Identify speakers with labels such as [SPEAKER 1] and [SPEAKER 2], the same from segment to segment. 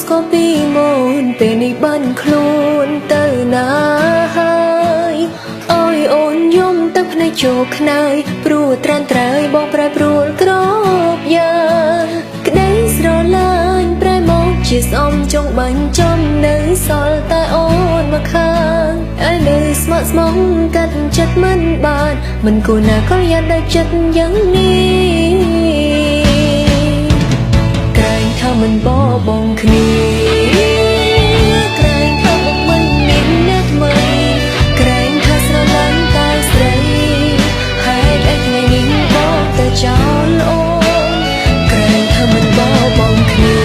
[SPEAKER 1] ស្គាល់ពីមុនពេលនេះបានខ្លួនទៅណាហើយអើយអូនយំទឹកភ្នែកជោគខ្នើយព្រោះត្រានត្រើយបងប្រែប្រួលក្របយ៉ាងក្តីស្រឡាញ់ប្រែមកជាស្អំចង់បាញ់ចំនៅសល់តែអូនមកខាងឯនៅស្មោះស្មោះកាត់ចិត្តមិនបានមិនគួរណាក៏យ៉ាត់ដល់ចិត្តយ៉ាងនេះក្រែងថាមិនបបងគ្នាក្រែងថាបងមិនមានអ្នកថ្មីក្រែងថាស្រឡាញ់តែស្រីហេតុអីថ្ងៃនេះបងទៅចោលអូនក្រែងថាមិនបបងគ្នា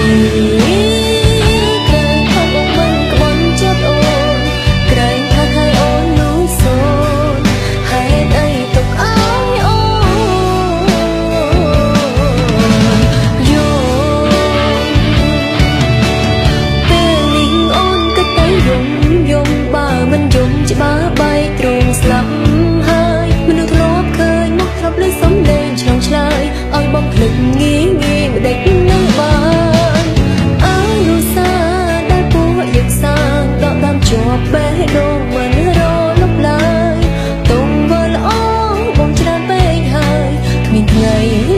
[SPEAKER 1] ក្រែងថាបងមិនក្បន់ចិត្តអូនក្រែងថាឲ្យអូនលូសូនហេតុអីទុកឲ្យអូនច្បាស់បែកទ្រង់ស្លាប់ហើយមនុស្សធ្លាប់ឃើញមកធ្លាប់លើសំឡេងឆ្លងឆ្លើយឲ្យបំភ្លេចងាយងាយមិនដេចនឹងបានអើរុសាដែលពួកយកសាងដកដាំជាប់បេះដូងមិនរលប់ឡើយទុំវល់ល្អបងច្រើនពេកហើយគ្មានថ្ងៃ